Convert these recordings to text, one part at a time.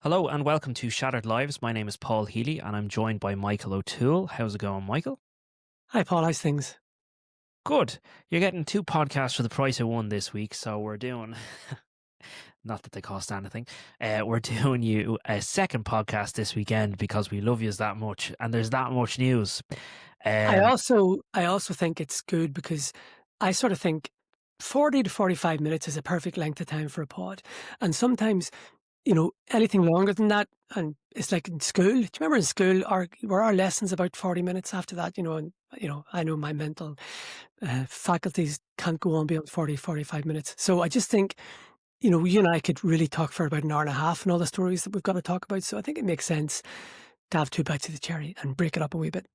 Hello and welcome to Shattered Lives. My name is Paul Healy and I'm joined by Michael O'Toole. How's it going, Michael? Hi, Paul. How's things? Good. You're getting two podcasts for the price of one this week, so we're doing, not that they cost anything, we're doing you a second podcast this weekend because we love yous that much and there's that much news. I Um, also, I also think it's good because I sort of think 40 to 45 minutes is a perfect length of time for a pod. And sometimes, anything longer than that, and it's like in school. Do you remember in school, were our lessons about 40 minutes after that? And, I know my mental faculties can't go on beyond 40, 45 minutes. So I just think, you and I could really talk for about an hour and a half and all the stories that we've got to talk about. So I think it makes sense to have two bites of the cherry and break it up a wee bit.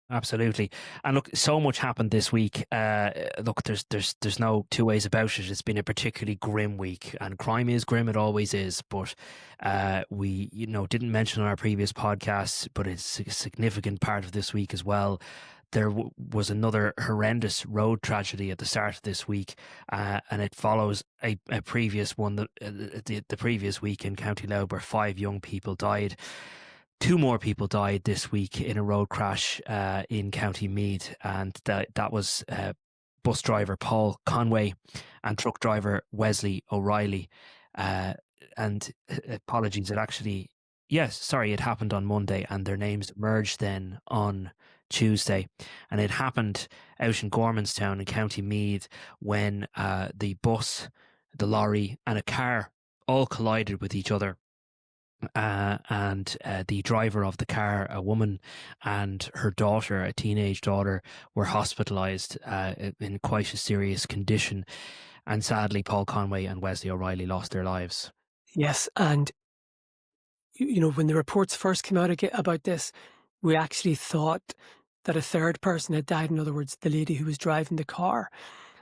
Absolutely. And look, so much happened this week. Look, there's no two ways about it. It's been a particularly grim week, and crime is grim. It always is. But we, didn't mention on our previous podcasts, but it's a significant part of this week as well. There was another horrendous road tragedy at the start of this week, and it follows a previous one that the previous week in County Louth, where 5 young people died. Two more people died this week in a road crash in County Meath, and that was bus driver Paul Conway and truck driver Wesley O'Reilly. Uh, and apologies, it happened on Monday, and their names merged then on Tuesday, and it happened out in Gormanstown in County Meath when the bus, the lorry, and a car all collided with each other, and the driver of the car, a woman, and her daughter, a teenage daughter, were hospitalised in quite a serious condition. And sadly, Paul Conway and Wesley O'Reilly lost their lives. Yes, and when the reports first came out about this, we actually thought that a third person had died. In other words, the lady who was driving the car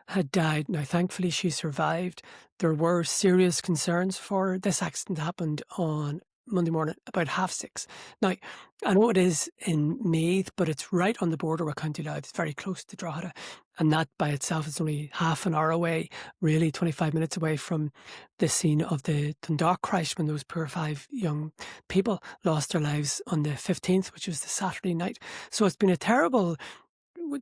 had died. Now, thankfully, she survived. There were serious concerns for this accident happened on Monday morning about 6:30. Now, I know it is in Meath, but it's right on the border with County Louth. It's very close to Drogheda. And that by itself is only half an hour away, really 25 minutes away from the scene of the Dundalk crash when those poor 5 young people lost their lives on the 15th, which was the Saturday night. So it's been a terrible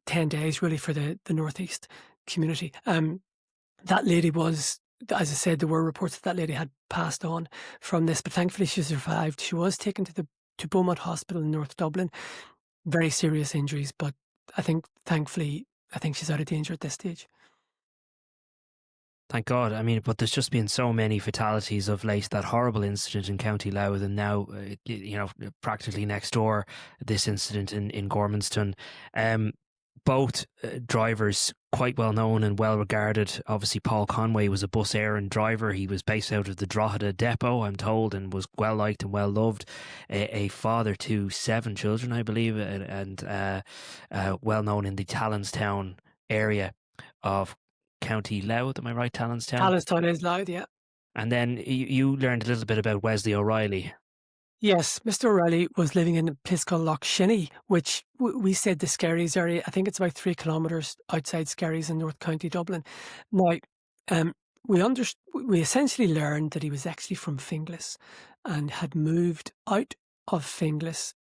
10 days really for the Northeast community. That lady was, as I said, there were reports that lady had passed on from this, but thankfully she survived. She was taken to Beaumont Hospital in North Dublin. Very serious injuries, but thankfully, I think she's out of danger at this stage. Thank God. I mean, but there's just been so many fatalities of late. That horrible incident in County Louth, and now, practically next door, this incident in Gormanston. Both drivers quite well known and well regarded. Obviously, Paul Conway was a bus errand driver. He was based out of the Drogheda depot, I'm told, and was well liked and well loved. A father to 7 children, I believe, and well known in the Talonstown area of County Louth. Am I right, Talonstown? Palestine is loud, yeah. And then you learned a little bit about Wesley O'Reilly. Yes, Mr. O'Reilly was living in a place called Lochshinny, which we said the Skerries area. I think it's about 3 kilometres outside Skerries in North County Dublin. Now, um, we essentially learned that he was actually from Finglas and had moved out of Finglas.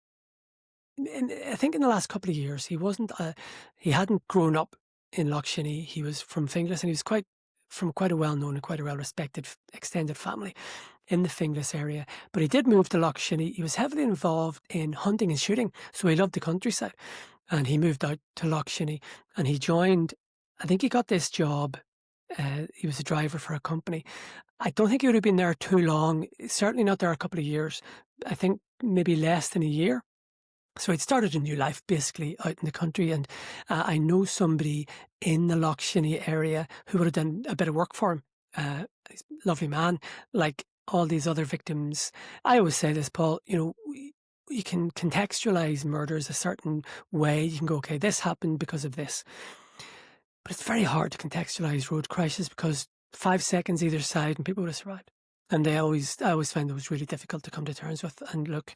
I think in the last couple of years, he hadn't grown up in Lochshinny. He was from Finglas, and he was from quite a well-known and quite a well-respected extended family in the Finglas area. But he did move to Lochshinny. He was heavily involved in hunting and shooting, so he loved the countryside. And he moved out to Lochshinny, and he joined, I think he got this job. He was a driver for a company. I don't think he would have been there too long, certainly not there a couple of years. I think maybe less than a year. So he'd started a new life basically out in the country, and I know somebody in the Lochshinny area who would have done a bit of work for him. He's a lovely man, like all these other victims. I always say this, Paul, you can contextualize murders a certain way. You can go, okay, this happened because of this. But it's very hard to contextualize road crashes because 5 seconds either side and people would have survived. And I always found it was really difficult to come to terms with. And look,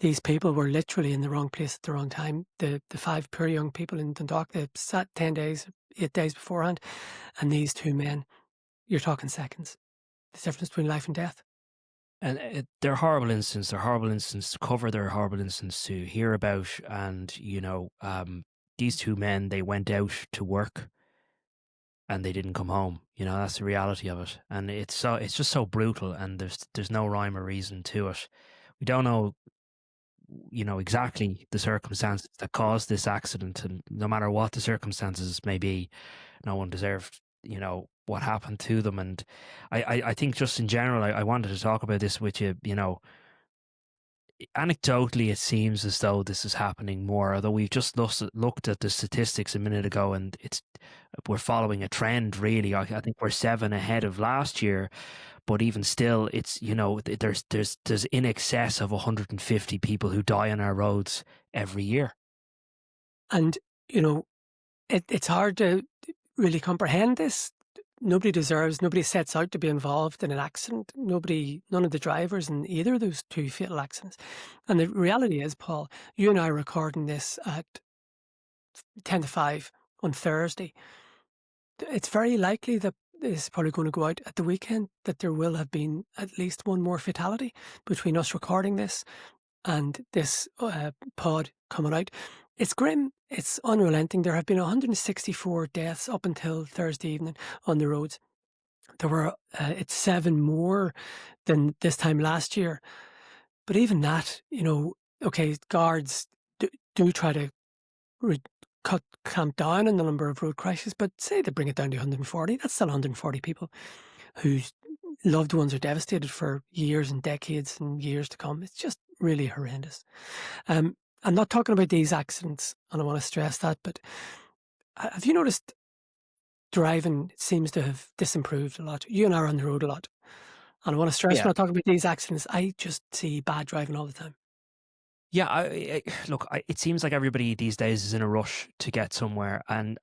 these people were literally in the wrong place at the wrong time. The 5 poor young people in Dundalk, they sat 10 days, 8 days beforehand. And these 2 men, you're talking seconds. The difference between life and death. And they're horrible incidents. They're horrible incidents to cover. They're horrible incidents to hear about. And these two men, they went out to work and they didn't come home. That's the reality of it. And it's just so brutal. And there's no rhyme or reason to it. We don't know, exactly the circumstances that caused this accident. And no matter what the circumstances may be, no one deserved, what happened to them. And I think just in general, I wanted to talk about this with you. Anecdotally, it seems as though this is happening more. Although we've just looked at the statistics a minute ago, and we're following a trend. Really, I think we're 7 ahead of last year. But even still, it's there's in excess of 150 people who die on our roads every year. And, it's hard to really comprehend this. Nobody sets out to be involved in an accident. None of the drivers in either of those two fatal accidents. And the reality is, Paul, you and I are recording this at 10 to 5 on Thursday. It's very likely that this is probably going to go out at the weekend, that there will have been at least one more fatality between us recording this and this pod coming out. It's grim. It's unrelenting. There have been 164 deaths up until Thursday evening on the roads. There were, it's 7 more than this time last year. But even that, okay, guards do try to clamp down on the number of road crashes, but say they bring it down to 140, that's still 140 people whose loved ones are devastated for years and decades and years to come. It's just really horrendous. I'm not talking about these accidents, and I want to stress that, but have you noticed driving seems to have disimproved a lot? You and I are on the road a lot. And I want to stress when I talk about these accidents, I just see bad driving all the time. Yeah, look, it seems like everybody these days is in a rush to get somewhere, and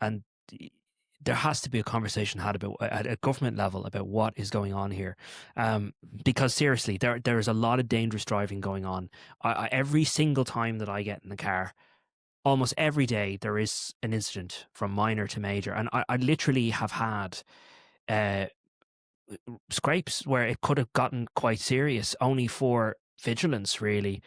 there has to be a conversation had about at a government level about what is going on here, because seriously, there is a lot of dangerous driving going on. Every single time that I get in the car, almost every day, there is an incident from minor to major, and I literally have had scrapes where it could have gotten quite serious, only for vigilance, really.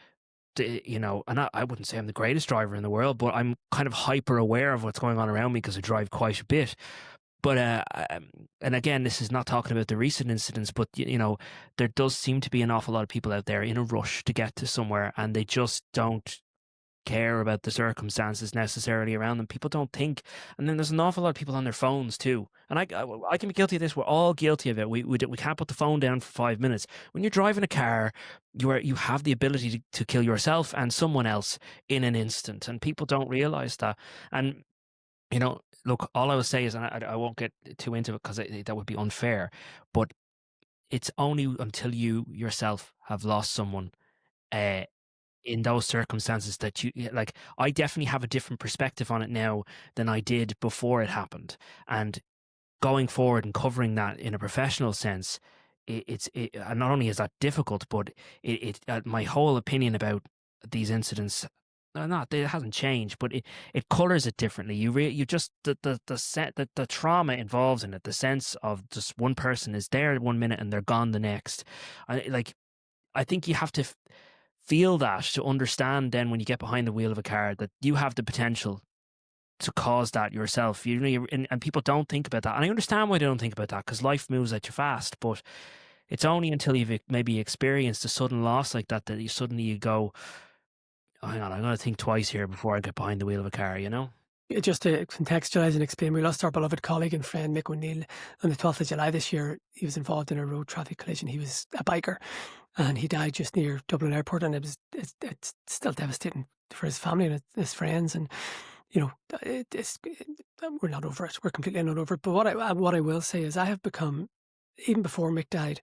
And I wouldn't say I'm the greatest driver in the world, but I'm kind of hyper aware of what's going on around me because I drive quite a bit. But and again, this is not talking about the recent incidents, but there does seem to be an awful lot of people out there in a rush to get to somewhere, and they just don't care about the circumstances necessarily around them. People don't think, and then there's an awful lot of people on their phones too. And I can be guilty of this. We're all guilty of it. We can't put the phone down for 5 minutes. When you're driving a car, you have the ability to kill yourself and someone else in an instant, and people don't realize that. And look, all I will say is, and I won't get too into it because that would be unfair, but it's only until you yourself have lost someone in those circumstances that I definitely have a different perspective on it now than I did before it happened. And going forward and covering that in a professional sense, and not only is that difficult, but my whole opinion about these incidents, it hasn't changed, but it colors it differently. You just the trauma involved in it, the sense of just one person is there 1 minute and they're gone the next. I think you have to feel that to understand then when you get behind the wheel of a car that you have the potential to cause that yourself. And people don't think about that. And I understand why they don't think about that, because life moves at you fast. But it's only until you've maybe experienced a sudden loss like that that you go, oh, hang on, I'm going to think twice here before I get behind the wheel of a car, Just to contextualise and explain, we lost our beloved colleague and friend Mick O'Neill on the 12th of July this year. He was involved in a road traffic collision. He was a biker and he died just near Dublin Airport, and it's still devastating for his family and his friends. And we're not over it. We're completely not over it. But what I will say is I have become, even before Mick died,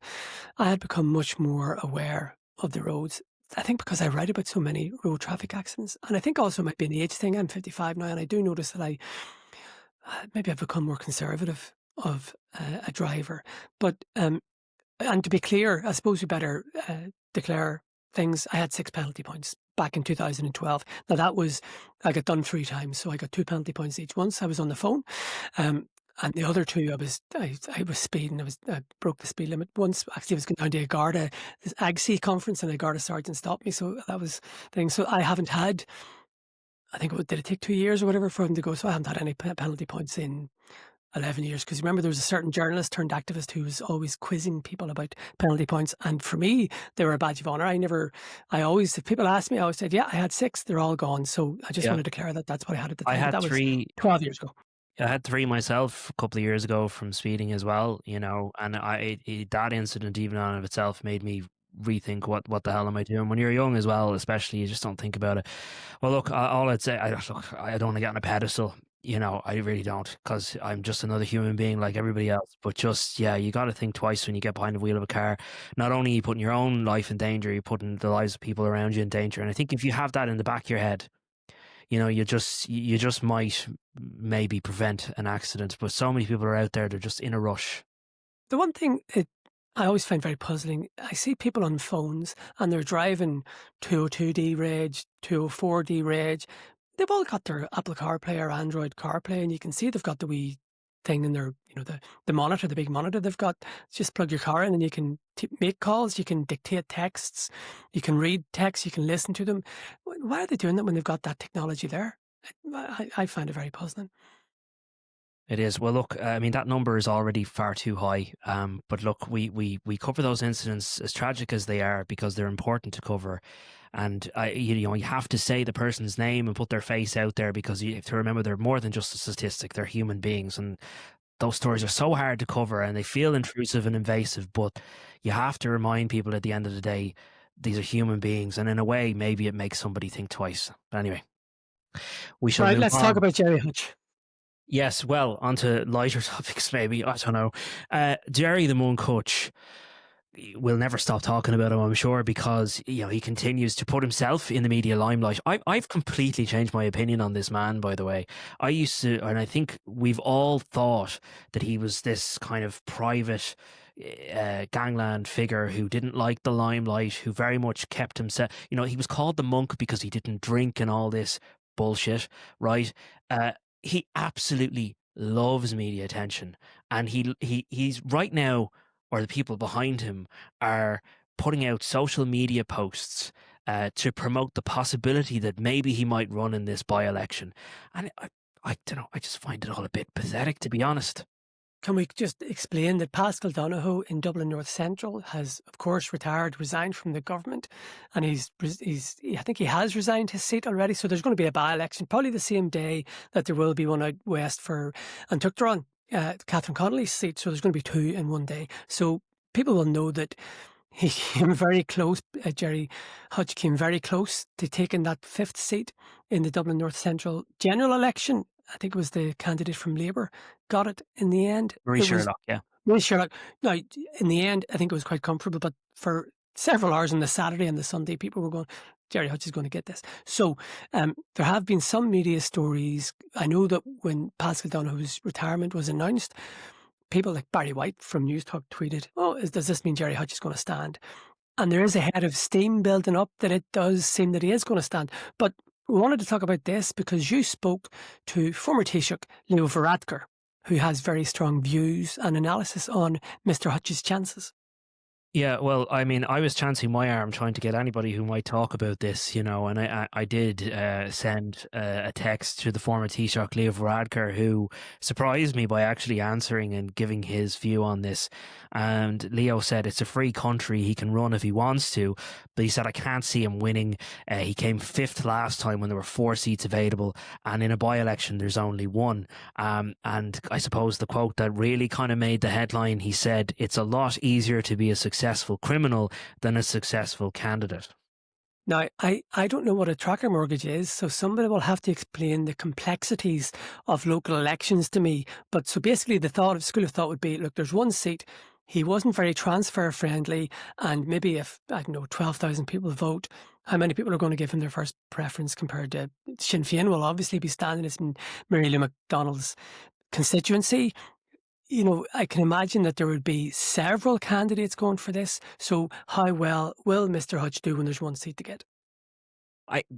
I had become much more aware of the roads. I think because I write about so many road traffic accidents, and I think also it might be an age thing. I'm 55 now, and I do notice that maybe I've become more conservative of a driver. But and to be clear, I suppose we better declare things. I had 6 penalty points back in 2012. Now I got done 3 times, so I got 2 penalty points each. Once I was on the phone, And the other two, I was speeding. I broke the speed limit once. Actually, I was going down to a Garda, this AGC conference, and a Garda sergeant stopped me. So that was thing. So I haven't had. I think did it take 2 years or whatever for him to go? So I haven't had any penalty points in 11 years. Because remember, there was a certain journalist turned activist who was always quizzing people about penalty points. And for me, they were a badge of honor. If people asked me, I always said, yeah, I had 6. They're all gone. So I just Yeah. want to declare that that's what I had at the I time. But had that was 3. 12 years ago. I had 3 myself a couple of years ago from speeding as well, and that incident even on of itself made me rethink what the hell am I doing when you're young as well, especially you just don't think about it. Well, look, all I'd say, I don't want to get on a pedestal, I really don't, because I'm just another human being like everybody else. But just, yeah, you got to think twice when you get behind the wheel of a car. Not only are you putting your own life in danger, you're putting the lives of people around you in danger. And I think if you have that in the back of your head, you just might maybe prevent an accident. But so many people are out there, they're just in a rush. The one thing I always find very puzzling, I see people on phones and they're driving 202D reg, 204D reg. They've all got their Apple CarPlay or Android CarPlay, and you can see they've got the wee thing in their, the monitor, the big monitor they've got. Just plug your car in and you can make calls, you can dictate texts, you can read texts, you can listen to them. Why are they doing that when they've got that technology there? I find it very puzzling. It is. Well, look, I mean, that number is already far too high. But look, we cover those incidents, as tragic as they are, because they're important to cover. And you have to say the person's name and put their face out there, because you have to remember they're more than just a statistic. They're human beings, and those stories are so hard to cover, and they feel intrusive and invasive. But you have to remind people at the end of the day, these are human beings, and in a way, maybe it makes somebody think twice. But anyway, we shall Right, move let's on. talk about Gerry Hutch. Yes, well, onto lighter topics, maybe. I don't know. Gerry the Monk Hutch, we'll never stop talking about him, I'm sure, because he continues to put himself in the media limelight. I've completely changed my opinion on this man, by the way. I used to, and I think we've all thought that he was this kind of private gangland figure who didn't like the limelight, who very much kept himself. He was called the monk because he didn't drink and all this bullshit, right? He absolutely loves media attention, and he's right now, or the people behind him are putting out social media posts to promote the possibility that maybe he might run in this by-election. And I don't know, I just find it all a bit pathetic, to be honest. Can we just explain that Pascal Donohoe in Dublin North Central has, of course, resigned from the government, and I think he has resigned his seat already. So there's going to be a by-election, probably the same day that there will be one out west for Antuchtron, Catherine Connolly's seat. So there's going to be 2 in one day. So people will know that he came very close. Gerry Hutch came very close to taking that 5th seat in the Dublin North Central general election. I think it was the candidate from Labour got it in the end. Marie Sherlock, yeah. Marie Sherlock. Now, in the end, I think it was quite comfortable, but for several hours on the Saturday and the Sunday, people were going, Gerry Hutch is going to get this. So there have been some media stories. I know that when Pascal Donohoe's retirement was announced, people like Barry White from News Talk tweeted, does this mean Gerry Hutch is going to stand? And there is a head of steam building up that it does seem that he is going to stand. But we wanted to talk about this because you spoke to former Taoiseach Leo Varadkar, who has very strong views and analysis on Mr. Hutch's chances. Yeah, well, I mean, I was chancing my arm trying to get anybody who might talk about this, and I did send a text to the former Taoiseach Leo Varadkar, who surprised me by actually answering and giving his view on this. And Leo said it's a free country, he can run if he wants to, but he said, I can't see him winning. He came 5th last time when there were 4 seats available, and in a by-election there's only 1. And I suppose the quote that really kind of made the headline, he said, it's a lot easier to be a successful criminal than a successful candidate. Now, I don't know what a tracker mortgage is, so somebody will have to explain the complexities of local elections to me. But so basically the school of thought would be, look, there's 1 seat, he wasn't very transfer friendly, and maybe if, 12,000 people vote, how many people are going to give him their first preference compared to Sinn Féin will obviously be standing as in Mary Lou McDonald's constituency. I can imagine that there would be several candidates going for this. So how well will Mr. Hutch do when there's 1 seat to get?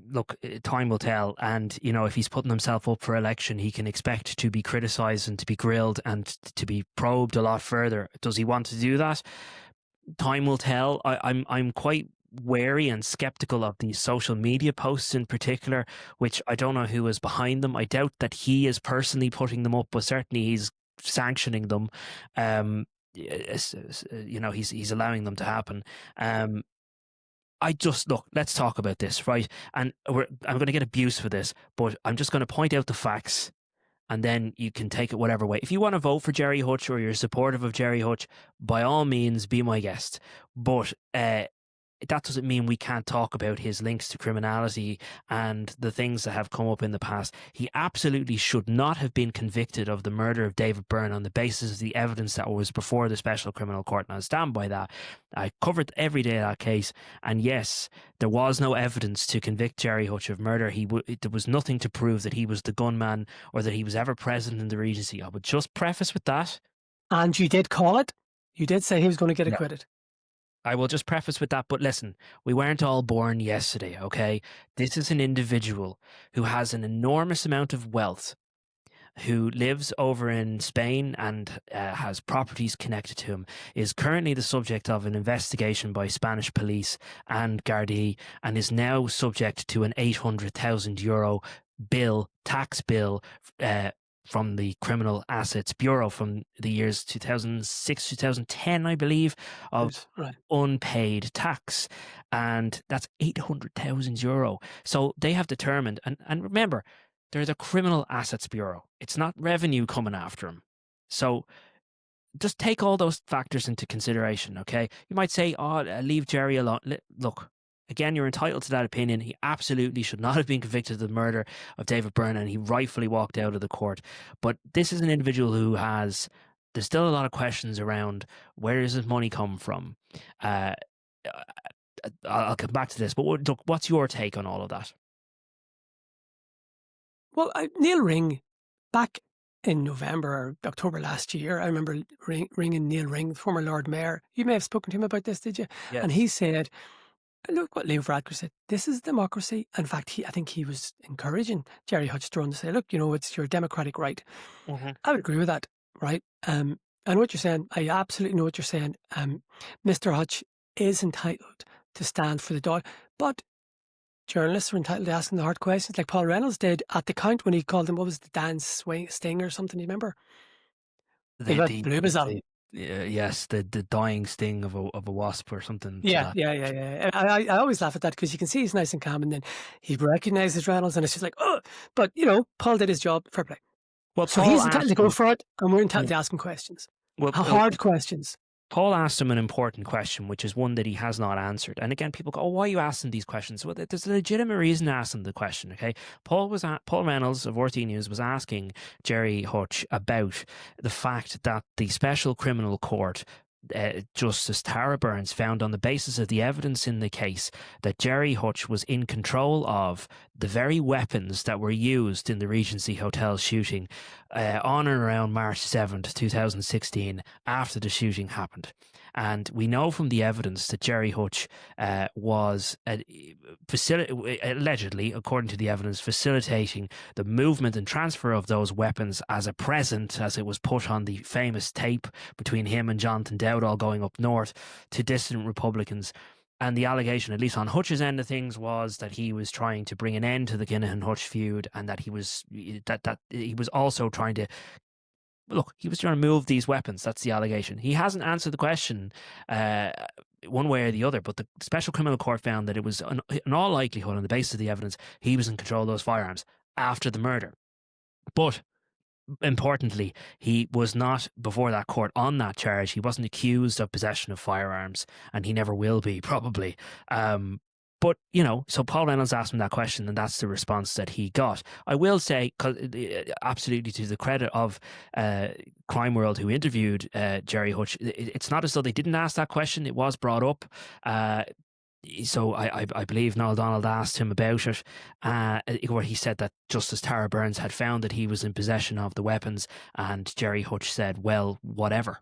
look, time will tell, and if he's putting himself up for election, he can expect to be criticised and to be grilled and to be probed a lot further. Does he want to do that? Time will tell. I'm quite wary and skeptical of these social media posts in particular, which I don't know who is behind them. I doubt that he is personally putting them up, but certainly he's sanctioning them. He's allowing them to happen. Look, let's talk about this, right? And I'm going to get abuse for this, but I'm just going to point out the facts, and then you can take it whatever way. If you want to vote for Gerry Hutch or you're supportive of Gerry Hutch, by all means, be my guest. But that doesn't mean we can't talk about his links to criminality and the things that have come up in the past. He absolutely should not have been convicted of the murder of David Byrne on the basis of the evidence that was before the Special Criminal Court. And I stand by that. I covered every day that case. And yes, there was no evidence to convict Gerry Hutch of murder. There was nothing to prove that he was the gunman or that he was ever present in the Regency. I would just preface with that. And you did call it. You did say he was going to get acquitted. I will just preface with that, but listen, we weren't all born yesterday, okay? This is an individual who has an enormous amount of wealth, who lives over in Spain and has properties connected to him, is currently the subject of an investigation by Spanish police and Gardai, and is now subject to an €800,000 tax bill, from the Criminal Assets Bureau from the years 2006, 2010, I believe, of unpaid tax. And that's €800,000. So they have determined, and remember, they're the Criminal Assets Bureau. It's not revenue coming after them. So just take all those factors into consideration, okay? You might say, leave Gerry alone. Look, again, you're entitled to that opinion. He absolutely should not have been convicted of the murder of David Byrne, and he rightfully walked out of the court. But this is an individual who there's still a lot of questions around where does his money come from. I'll come back to this, but look, what's your take on all of that? Well, Neil Ring, back in November or October last year, I remember ringing Neil Ring, the former Lord Mayor. You may have spoken to him about this, did you? Yes. And he said, look what Leo Varadkar said. This is democracy. In fact, I think he was encouraging Gerry Hutch to say, look, it's your democratic right. Mm-hmm. I would agree with that, right? And what you're saying, I absolutely know what you're saying. Mr. Hutch is entitled to stand for the Dáil, but journalists are entitled to ask him the hard questions, like Paul Reynolds did at the count when he called him, what was the dance sting or something? Do you remember? Yes, the dying sting of a wasp or something. Yeah. I always laugh at that because you can see he's nice and calm, and then he recognises Reynolds, and it's just like, oh, but Paul did his job. Fair play. Well, so he's entitled to go for it, and we're entitled to ask him questions. Hard questions. Paul asked him an important question, which is one that he has not answered. And again, people go, "Oh, why are you asking these questions?" Well, there's a legitimate reason to ask them the question. Okay, Paul Reynolds of RT News was asking Gerry Hutch about the fact that the Special Criminal Court, Justice Tara Burns, found on the basis of the evidence in the case that Gerry Hutch was in control of the very weapons that were used in the Regency Hotel shooting on and around March 7th, 2016, after the shooting happened. And we know from the evidence that Gerry Hutch was allegedly, according to the evidence, facilitating the movement and transfer of those weapons as a present, as it was put on the famous tape between him and Jonathan Dowdall going up north, to dissident Republicans. And the allegation, at least on Hutch's end of things, was that he was trying to bring an end to the Kinahan-Hutch feud, and that he was also trying to move these weapons. That's the allegation. He hasn't answered the question one way or the other, but the Special Criminal Court found that it was, in all likelihood, on the basis of the evidence, he was in control of those firearms after the murder. But importantly, he was not before that court on that charge. He wasn't accused of possession of firearms, and he never will be, probably. But, so Paul Reynolds asked him that question, and that's the response that he got. I will say, absolutely to the credit of Crime World, who interviewed Gerry Hutch, it's not as though they didn't ask that question. It was brought up. So I believe Noel Donald asked him about it, where he said that Justice Tara Burns had found that he was in possession of the weapons, and Gerry Hutch said, well, whatever.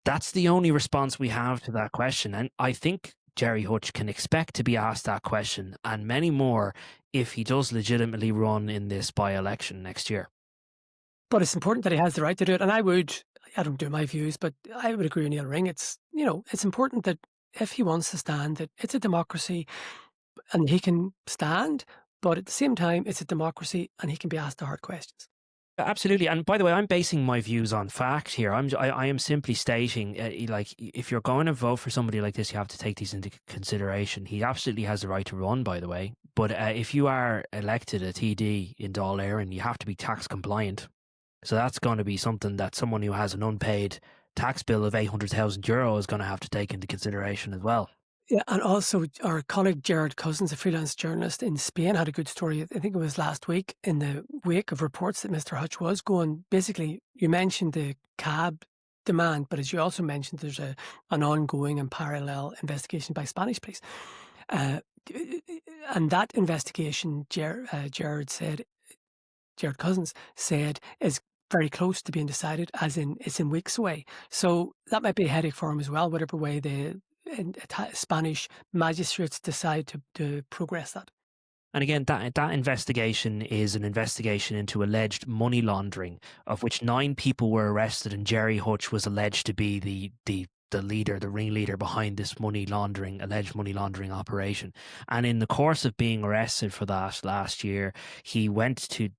That's the only response we have to that question. And I think Gerry Hutch can expect to be asked that question and many more if he does legitimately run in this by-election next year. But it's important that he has the right to do it. And I don't do my views, but I would agree with Neil Ring. It's important that if he wants to stand, that it's a democracy and he can stand, but at the same time, it's a democracy and he can be asked the hard questions. Absolutely, and by the way, I'm basing my views on fact here. I am simply stating, like, if you're going to vote for somebody like this, you have to take these into consideration. He absolutely has the right to run, by the way. But if you are elected a TD in Dail, you have to be tax compliant. So that's going to be something that someone who has an unpaid tax bill of €800,000 is going to have to take into consideration as well. Yeah, and also our colleague Gerard Cousins, a freelance journalist in Spain, had a good story. I think it was last week, in the wake of reports that Mr. Hutch was going. Basically, you mentioned the cab demand, but as you also mentioned, there's an ongoing and parallel investigation by Spanish police. And that investigation, Gerard Cousins said, is very close to being decided, as in it's in weeks away. So that might be a headache for him as well, whatever way the Spanish magistrates decide to progress that. And again, that investigation is an investigation into alleged money laundering, of which 9 people were arrested, and Gerry Hutch was alleged to be the leader, the ringleader behind this alleged money laundering operation. And in the course of being arrested for that last year, he went to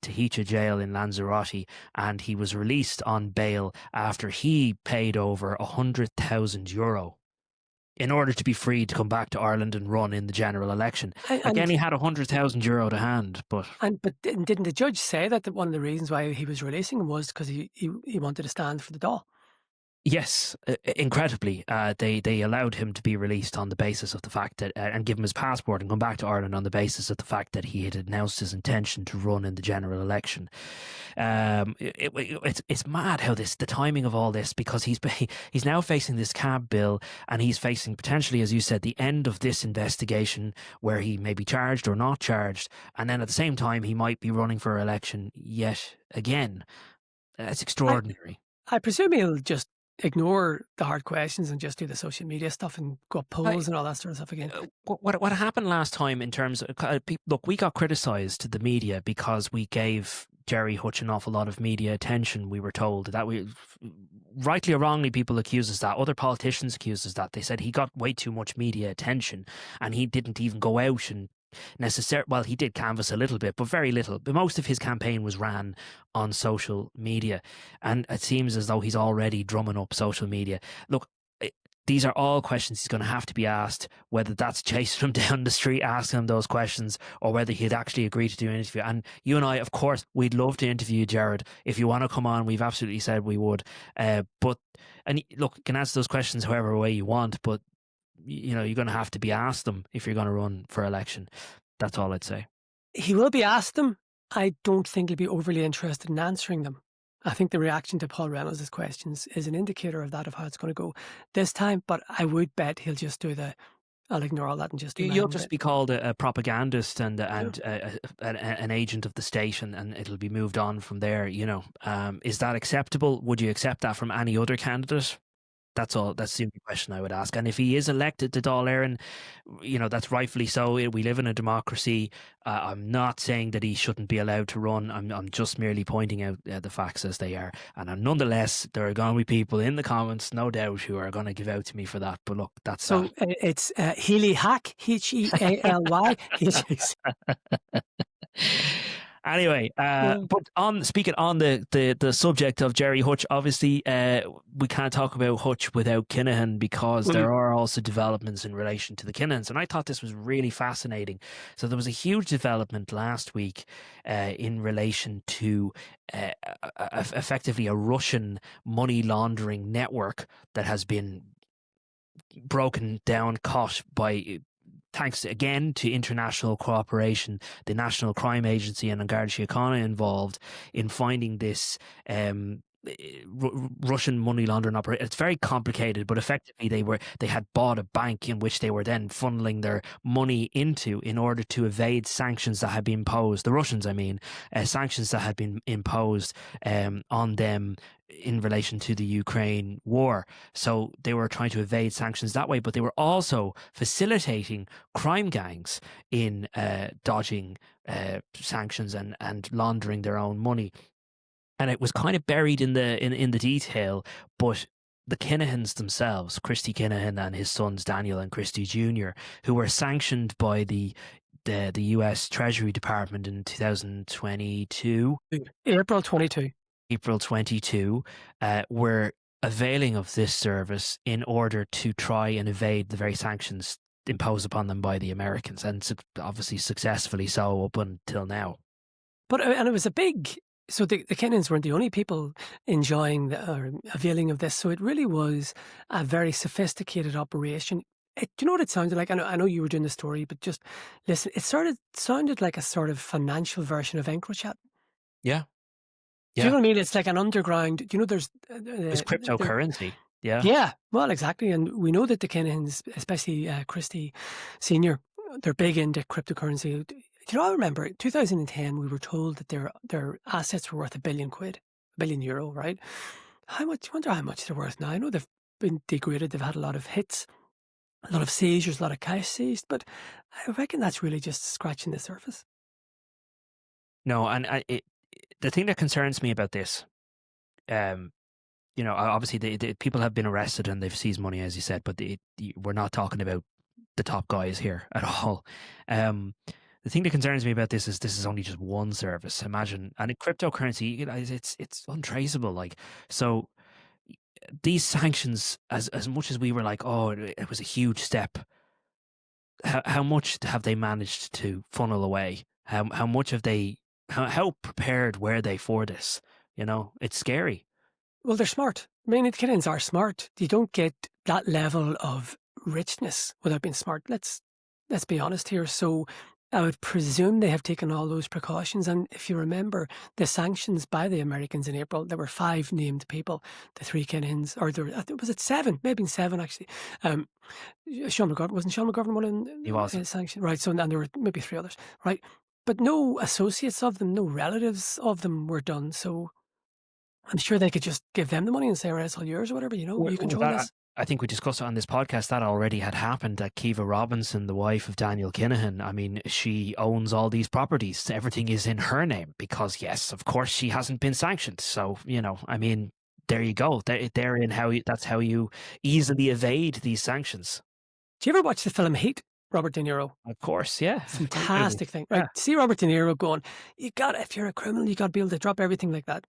Tahiti jail in Lanzarote, and he was released on bail after he paid over €100,000 in order to be free to come back to Ireland and run in the general election. Again, he had €100,000 to hand, but didn't the judge say that one of the reasons why he was releasing him was because he wanted to stand for the Dáil? yes, incredibly, they allowed him to be released on the basis of the fact that, and give him his passport and come back to Ireland on the basis of the fact that he had announced his intention to run in the general election. It's mad how the timing of all this, because he's now facing this cab bill, and he's facing potentially, as you said, the end of this investigation where he may be charged or not charged, and then at the same time he might be running for election yet again. It's extraordinary. I presume he'll just ignore the hard questions and just do the social media stuff and go up polls and all that sort of stuff again. What happened last time in terms of, look, we got criticised, the media, because we gave Gerry Hutch an awful lot of media attention. We were told that, we rightly or wrongly, people accuse us that. Other politicians accuse us that. They said he got way too much media attention and he didn't even go out and well, he did canvass a little bit, but very little. But most of his campaign was ran on social media, and it seems as though he's already drumming up social media. Look, these are all questions he's going to have to be asked, whether that's chasing him down the street asking him those questions, or whether he'd actually agree to do an interview. And you and I, of course, we'd love to interview Gerard. If you want to come on, we've absolutely said we would. And look, you can answer those questions however way you want, but you're going to have to be asked them if you're going to run for election. That's all I'd say. He will be asked them. I don't think he'll be overly interested in answering them. I think the reaction to Paul Reynolds' questions is an indicator of that, of how it's going to go this time. But I would bet he'll just do I'll ignore all that and just do You'll just be called a propagandist and an agent of the state, and it'll be moved on from there. Is that acceptable? Would you accept that from any other candidate? That's all. That's the only question I would ask. And if he is elected to Dáil, that's rightfully so. We live in a democracy. I'm not saying that he shouldn't be allowed to run. I'm just merely pointing out the facts as they are. And nonetheless, there are going to be people in the comments, no doubt, who are going to give out to me for that. But look, that's so. It's Healy Hack, Healy. Anyway, but speaking on the subject of Gerry Hutch, obviously we can't talk about Hutch without Kinahan, because there are also developments in relation to the Kinahans, and I thought this was really fascinating. So there was a huge development last week in relation to effectively a Russian money laundering network that has been broken down, caught by, thanks again to international cooperation, the National Crime Agency and An Garda Síochána involved in finding this Russian money laundering operation. It's very complicated, but effectively they had bought a bank in which they were then funneling their money into in order to evade sanctions that had been imposed. The Russians, I mean, sanctions that had been imposed on them in relation to the Ukraine war. So they were trying to evade sanctions that way, but they were also facilitating crime gangs in dodging sanctions and laundering their own money. And it was kind of buried in the detail, but the Kinahans themselves, Christy Kinahan and his sons Daniel and Christy Jr., who were sanctioned by the U.S. Treasury Department in 2022, April 22. April 22, were availing of this service in order to try and evade the very sanctions imposed upon them by the Americans, and obviously successfully so up until now. But and it was a big. So the Kinahans weren't the only people enjoying or availing of this. So it really was a very sophisticated operation. Do you know what it sounded like? I know you were doing the story, but just listen. It sounded like a sort of financial version of EncroChat. Yeah. Do you know what I mean? It's like an underground. Do you know there's cryptocurrency. Yeah. Yeah. Well, exactly. And we know that the Kinahans, especially Christy Senior, they're big into cryptocurrency. Do you know, I remember 2010, we were told that their assets were worth €1 billion, €1 billion, right? How much? I wonder how much they're worth now. I know they've been degraded. They've had a lot of hits, a lot of seizures, a lot of cash seized, but I reckon that's really just scratching the surface. No, and the thing that concerns me about this, obviously the people have been arrested and they've seized money, as you said, but we're not talking about the top guys here at all. The thing that concerns me about this is only just one service. Imagine, and in cryptocurrency, it's untraceable. Like, so these sanctions, as much as we were like, oh, it was a huge step. How much have they managed to funnel away? How much have they? How prepared were they for this? You know, it's scary. Well, they're smart. I mean, the Kinahans are smart. You don't get that level of richness without being smart. Let's be honest here. So I would presume they have taken all those precautions. And if you remember the sanctions by the Americans in April, there were 5 named people, the 3 Kinahans, or was it 7? Maybe 7 actually. Sean McGovern, wasn't Sean McGovern one in He was sanction? Right. So and there were maybe 3 others, right? But no associates of them, no relatives of them were done. So I'm sure they could just give them the money and say, "Right, it's all yours," or whatever. You control this. I think we discussed it on this podcast that already had happened. That Kiva Robinson, the wife of Daniel Kinahan, I mean, she owns all these properties. Everything is in her name because, yes, of course, she hasn't been sanctioned. So, I mean, there you go. That's how you easily evade these sanctions. Do you ever watch the film Heat? Robert De Niro. Of course, yeah. Fantastic thing. Right. Yeah. See Robert De Niro going, if you're a criminal, you got to be able to drop everything like that.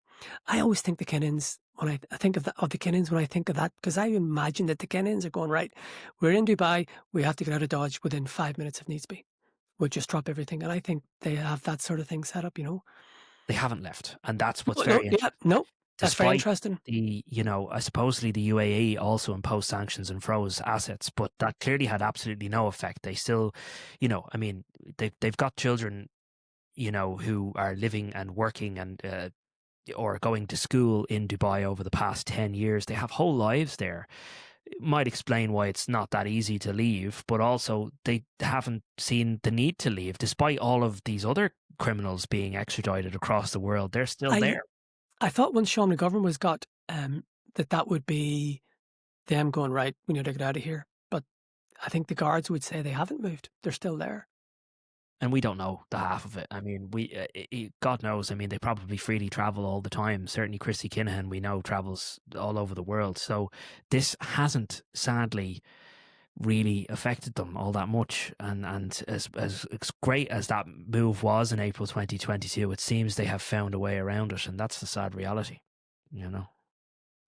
I always think the Kinahans, when I think of the Kinahans, when I think of that, because I imagine that the Kinahans are going, right, we're in Dubai, we have to get out of Dodge within 5 minutes if needs be. We'll just drop everything. And I think they have that sort of thing set up, They haven't left. And that's what's very interesting. No. That's very interesting. Supposedly the UAE also imposed sanctions and froze assets, but that clearly had absolutely no effect. They still, I mean, they've got children, who are living and working and or going to school in Dubai over the past 10 years. They have whole lives there. It might explain why it's not that easy to leave, but also they haven't seen the need to leave, despite all of these other criminals being extradited across the world. They're still there. I thought when Sean McGovern was got, that would be them going, right, we need to get out of here. But I think the guards would say they haven't moved. They're still there. And we don't know the half of it. I mean, God knows. I mean, they probably freely travel all the time. Certainly Christy Kinahan, we know, travels all over the world. So this hasn't, sadly, really affected them all that much. And as great as that move was in April 2022, it seems they have found a way around it. And that's the sad reality,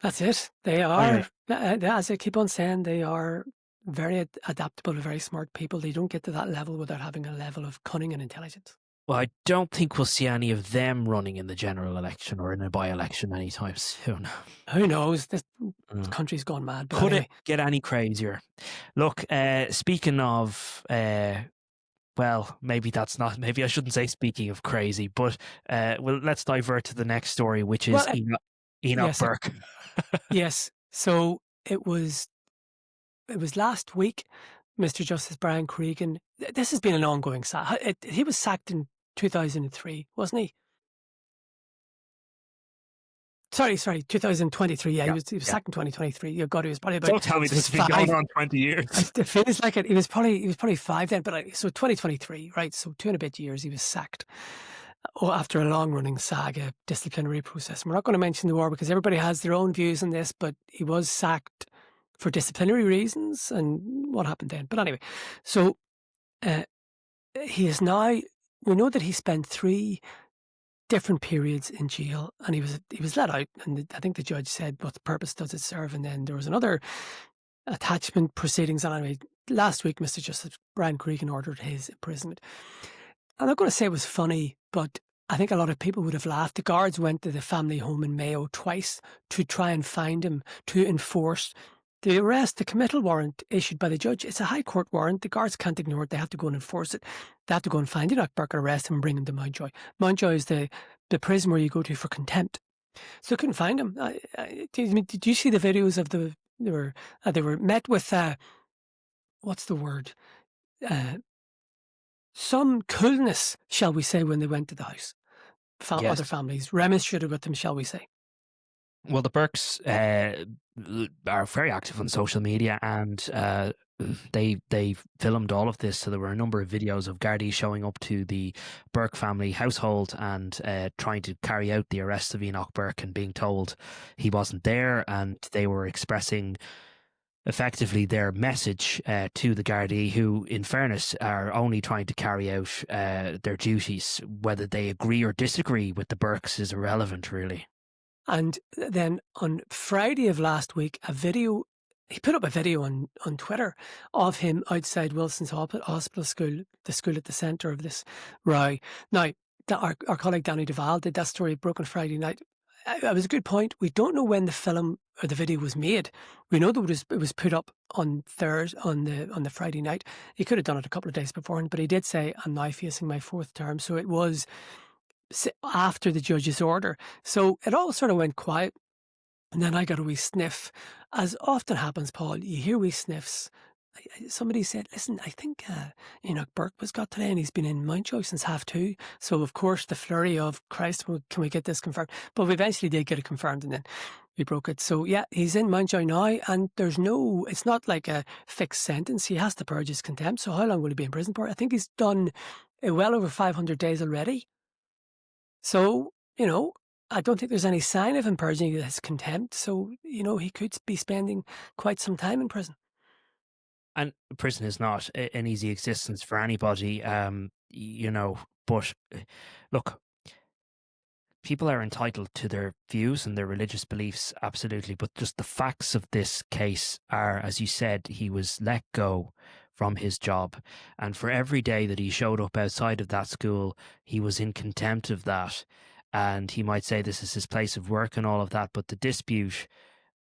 That's it. They are, as I keep on saying, they are very adaptable, very smart people. They don't get to that level without having a level of cunning and intelligence. Well, I don't think we'll see any of them running in the general election or in a by-election anytime soon. Who knows? This country's gone mad. But Could it get any crazier? Look, speaking of, well, maybe I shouldn't say speaking of crazy, but let's divert to the next story, which is Enoch Yes, Burke. yes. So it was last week. Mr. Justice Brian Cregan. This has been an ongoing saga. He was sacked in 2003, wasn't he? Sorry, 2023. Yeah, Yeah, he was yeah. sacked in 2023. Yeah, God, he was probably about Don't tell me this has been going five. on 20 years. It feels like it. He was probably five then. But so 2023, right? So 2 and a bit years he was sacked. After a long running saga disciplinary process. We're not going to mention the war because everybody has their own views on this, but he was sacked for disciplinary reasons and what happened then. But anyway, so uh, he is now, we know that he spent 3 different periods in jail and he was let out. And I think the judge said, what purpose does it serve? And then there was another attachment proceedings. And anyway, last week, Mr. Justice Brian Cregan ordered his imprisonment. I'm not going to say it was funny, but I think a lot of people would have laughed. The guards went to the family home in Mayo twice to try and find him, to enforce the arrest, the committal warrant issued by the judge. It's a high court warrant. The guards can't ignore it. They have to go and enforce it. They have to go and find Enoch Burke and arrest him and bring him to Mountjoy. Mountjoy is the prison where you go to for contempt. So they couldn't find him. Did you see the videos of they were met with, what's the word? Some coolness, shall we say, when they went to the house. Yes. Other families remonstrated with them, shall we say. Well, the Burkes are very active on social media, and they filmed all of this. So there were a number of videos of Gardaí showing up to the Burke family household and trying to carry out the arrest of Enoch Burke and being told he wasn't there, and they were expressing effectively their message to the Gardaí, who, in fairness, are only trying to carry out their duties. Whether they agree or disagree with the Burkes is irrelevant, really. And then on Friday of last week, he put up a video on Twitter of him outside Wilson's Hospital School, the school at the centre of this row. Now, our colleague Danny Duval did that story, broke on Friday night. It was a good point. We don't know when the film or the video was made. We know that it was put up on Thursday, on the Friday night. He could have done it a couple of days beforehand, but he did say, "I'm now facing my 4th term." So it was after the judge's order. So it all sort of went quiet. And then I got a wee sniff. As often happens, Paul, you hear wee sniffs. Somebody said, "Listen, I think Enoch Burke was got today and he's been in Mountjoy since 2:30. So, of course, the flurry of, Christ, can we get this confirmed? But we eventually did get it confirmed and then we broke it. So, yeah, he's in Mountjoy now and it's not like a fixed sentence. He has to purge his contempt. So how long will he be in prison for? I think he's done well over 500 days already. So, I don't think there's any sign of him purging his contempt. So, he could be spending quite some time in prison. And prison is not an easy existence for anybody, but look, people are entitled to their views and their religious beliefs, absolutely. But just the facts of this case are, as you said, he was let go from his job. And for every day that he showed up outside of that school, he was in contempt of that. And he might say this is his place of work and all of that. But the dispute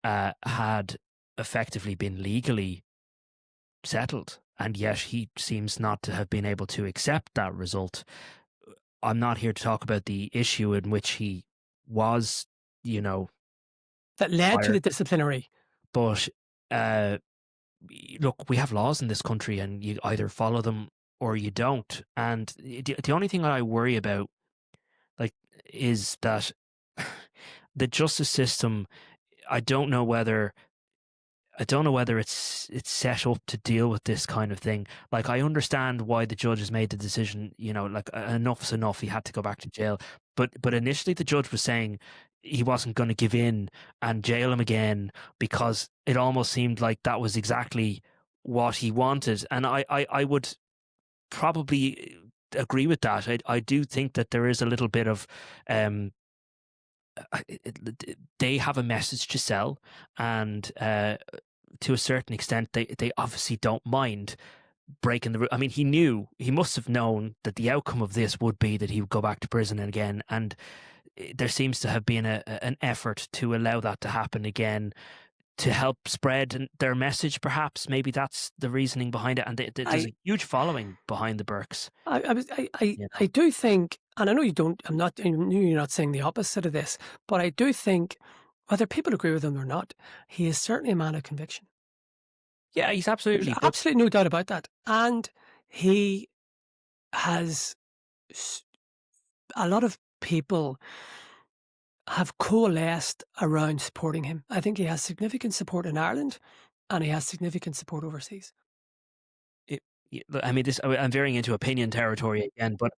had effectively been legally settled, and yet he seems not to have been able to accept that result. I'm not here to talk about the issue in which he was, that led to the disciplinary. But look, we have laws in this country, and you either follow them or you don't. And the only thing that I worry about, is that the justice system. I don't know whether it's set up to deal with this kind of thing. Like, I understand why the judge has made the decision, enough's enough, he had to go back to jail. But initially the judge was saying he wasn't going to give in and jail him again, because it almost seemed like that was exactly what he wanted. And I would probably agree with that. I do think that there is a little bit of they have a message to sell, and to a certain extent, they obviously don't mind breaking the rule. I mean, he must have known that the outcome of this would be that he would go back to prison again, and there seems to have been an effort to allow that to happen again, to help spread their message. Perhaps maybe that's the reasoning behind it, and there's a huge following behind the Burkes. I do think, and I know you don't. I know you're not saying the opposite of this, but I do think whether people agree with him or not, he is certainly a man of conviction. Yeah, he's There's absolutely. But absolutely no doubt about that. And he has a lot of people have coalesced around supporting him. I think he has significant support in Ireland, and he has significant support overseas. I mean, this. I'm veering into opinion territory again, but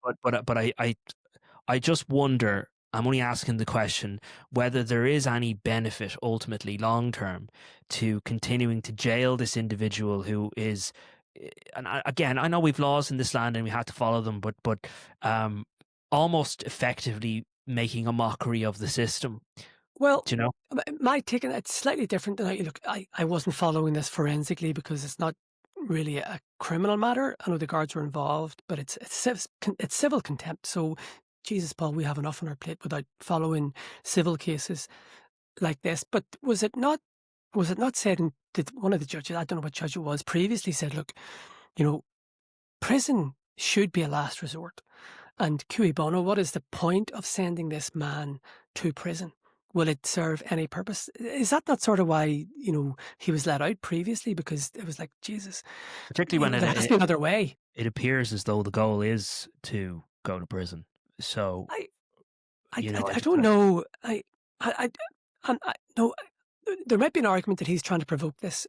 I just wonder. I'm only asking the question whether there is any benefit ultimately long term to continuing to jail this individual who is, and again, I know we've laws in this land and we have to follow them, but almost effectively making a mockery of the system. Well, Do you know? my take on it's slightly different. Than look, I wasn't following this forensically because it's not really a criminal matter. I know the guards were involved, but it's civil contempt. So, Jesus, Paul, we have enough on our plate without following civil cases like this. But was it not? Was it not said? Did one of the judges? I don't know what judge it was. Previously said, look, prison should be a last resort. And cui bono, what is the point of sending this man to prison? Will it serve any purpose? Is that not sort of why, he was let out previously? Because it was like, Jesus, Particularly when there has to be another way. it appears as though the goal is to go to prison. So, I don't know. No, there might be an argument that he's trying to provoke this.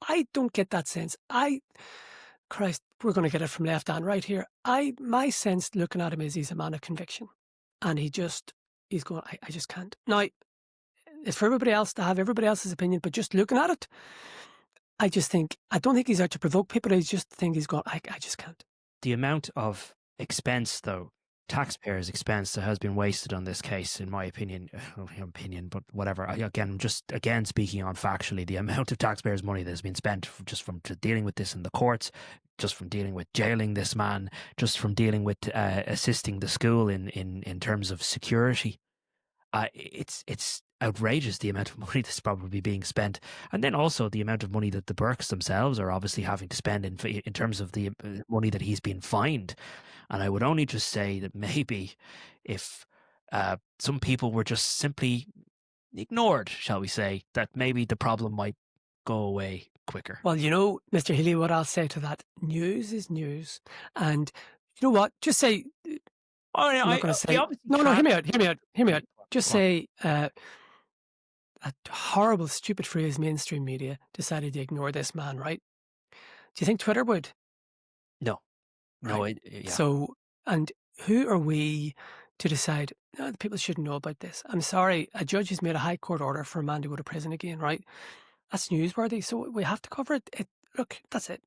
I don't get that sense. Christ, we're going to get it from left and right here. My sense looking at him is he's a man of conviction, and he's going. I just can't. Now, it's for everybody else to have everybody else's opinion, but just looking at it, I don't think he's out to provoke people. I just think he's going. I just can't. The amount of expense, though, taxpayers' expense that has been wasted on this case, in my opinion, but whatever. I'm just speaking on factually, the amount of taxpayers' money that has been spent just from dealing with this in the courts, just from dealing with jailing this man, just from dealing with assisting the school in terms of security. It's outrageous the amount of money that's probably being spent, and then also the amount of money that the Burkes themselves are obviously having to spend in terms of the money that he's been fined. And I would only just say that maybe if some people were just simply ignored, shall we say, that maybe the problem might go away quicker. Well, Mr. Healy, what I'll say to that, news is news, and you know what? Just say. Oh, I'm not going to say. No, hear me out. Just say a horrible, stupid phrase mainstream media decided to ignore this man, right? Do you think Twitter would? No. Right. So, and who are we to decide, no, the people shouldn't know about this? I'm sorry, a judge has made a high court order for a man to go to prison again, right? That's newsworthy, so we have to cover it. Look, that's it.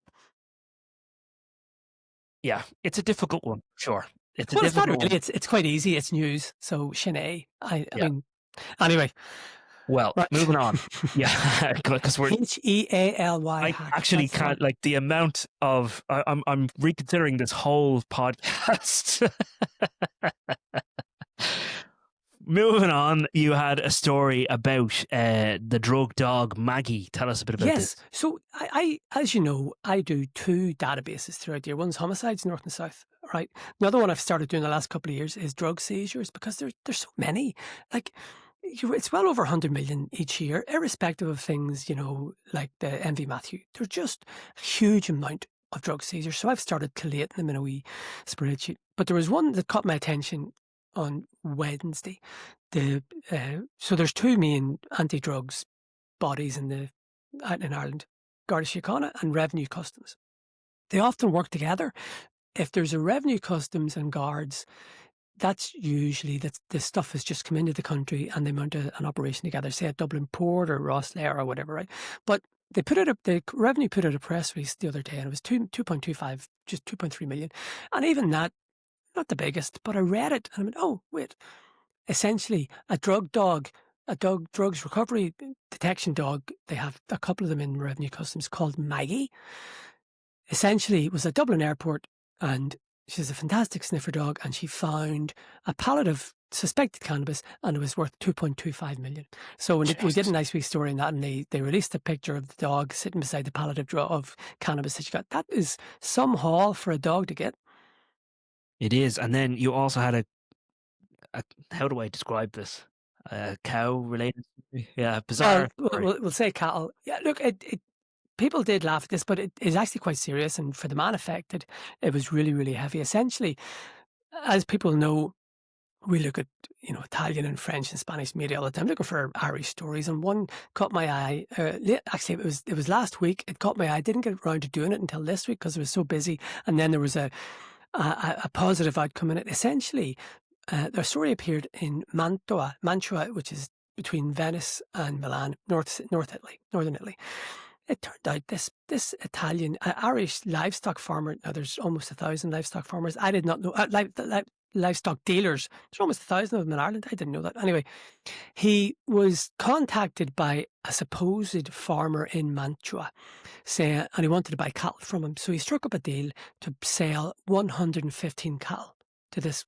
Yeah, it's a difficult one, sure. It's not really. It's quite easy. It's news. So, Sinead, I mean, anyway. Well, right. Moving on. Yeah, because we're Healy. I actually can't, like, the amount of I'm reconsidering this whole podcast. Moving on, you had a story about the drug dog Maggie. Tell us a bit about this. Yes. So I, as you know, I do 2 databases throughout the year. One's homicides, north and south. Right. Another one I've started doing the last couple of years is drug seizures, because there's so many. Like, it's well over 100 million each year, irrespective of things, like the MV Matthew. There's just a huge amount of drug seizures. So I've started collating them in a wee spreadsheet. But there was one that caught my attention on Wednesday. So there's 2 main anti-drugs bodies in Ireland, Garda Síochána and Revenue Customs. They often work together. If there's a Revenue Customs and Guards, that's usually that the stuff has just come into the country and they mount an operation together, say at Dublin Port or Rosslare or whatever, right? But the Revenue put out a press release the other day, and it was 2.25, just 2.3 million. And even that, not the biggest, but I read it and I went, oh, wait. Essentially, a drugs recovery detection dog, they have a couple of them in Revenue Customs called Maggie. Essentially, it was at Dublin Airport, and she's a fantastic sniffer dog, and she found a pallet of suspected cannabis, and it was worth 2.25 million. So we did a nice wee story on that, and they released a picture of the dog sitting beside the pallet of cannabis that she got. That is some haul for a dog to get. It is. And then you also had a how do I describe this? cow related. Yeah, Well, bizarre we'll, story. we'll we'll say cattle. Yeah, look, people did laugh at this, but it is actually quite serious. And for the man affected, it was really, really heavy. Essentially, as people know, we look at Italian and French and Spanish media all the time, looking for Irish stories. And one caught my eye. Actually, it was last week. It caught my eye. I didn't get around to doing it until this week because it was so busy. And then there was a positive outcome in it. Essentially, their story appeared in Mantua, which is between Venice and Milan, northern Italy. It turned out this Italian Irish livestock farmer. Now there's almost 1,000 livestock farmers. I did not know livestock dealers. There's almost 1,000 of them in Ireland. I didn't know that. Anyway, he was contacted by a supposed farmer in Mantua, and he wanted to buy cattle from him. So he struck up a deal to sell 115 cattle to this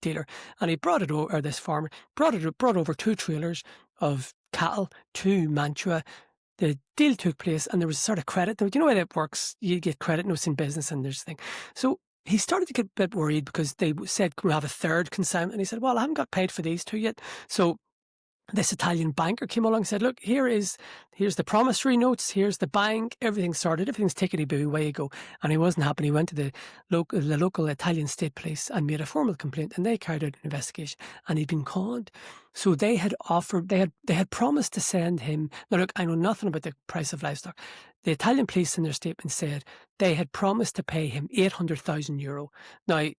dealer, and he brought it over. Or this farmer brought over 2 trailers of cattle to Mantua. The deal took place, and there was a sort of credit. You know how it works. You get credit notes in business, and there's a thing. So he started to get a bit worried because they said, "Can we have a third consignment?" And he said, "Well, I haven't got paid for these two yet." So this Italian banker came along and said, "Look, here's the promissory notes, here's the bank, everything's sorted, everything's tickety-boo, away you go." And he wasn't happy. He went to the local Italian state police and made a formal complaint, and they carried out an investigation, and he'd been conned. So they had promised to send him. Now look, I know nothing about the price of livestock. The Italian police in their statement said they had promised to pay him €800,000. Now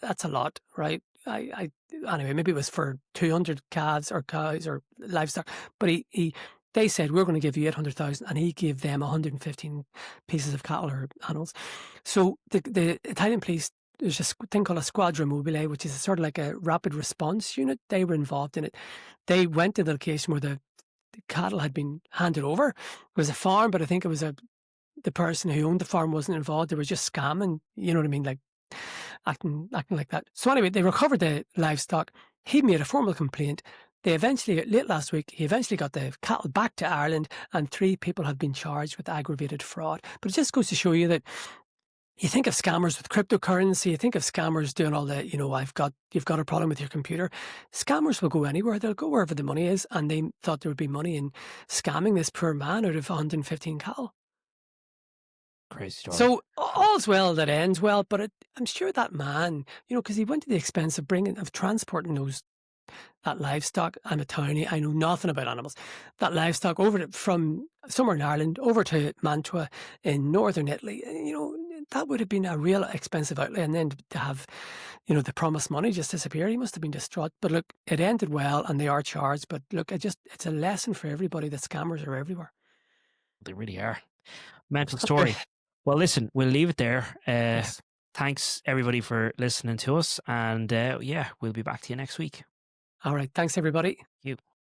that's a lot, right? Anyway, maybe it was for 200 calves or cows or livestock, but they said, "We're going to give you 800,000," and he gave them 115 pieces of cattle or animals. So the Italian police, there's a thing called a squadra mobile, which is sort of like a rapid response unit. They were involved in it. They went to the location where the cattle had been handed over. It was a farm, but I think it was the person who owned the farm wasn't involved. They were just scamming, you know what I mean? Like acting like that. So anyway, they recovered the livestock. He made a formal complaint. Late last week, he eventually got the cattle back to Ireland, and 3 people have been charged with aggravated fraud. But it just goes to show you that you think of scammers with cryptocurrency, you think of scammers doing all the, you've got a problem with your computer. Scammers will go anywhere. They'll go wherever the money is, and they thought there would be money in scamming this poor man out of 115 cattle. Crazy story. So all's well that ends well, but I'm sure that man, because he went to the expense of transporting that livestock. I'm a townie. I know nothing about animals. That livestock from somewhere in Ireland over to Mantua in northern Italy. That would have been a real expensive outlay, and then to have, the promised money just disappear. He must have been distraught. But look, it ended well, and they are charged. But look, it's a lesson for everybody that scammers are everywhere. They really are. Mental story. Well, listen, we'll leave it there. Yes. Thanks, everybody, for listening to us. And we'll be back to you next week. All right. Thanks, everybody. Thank you.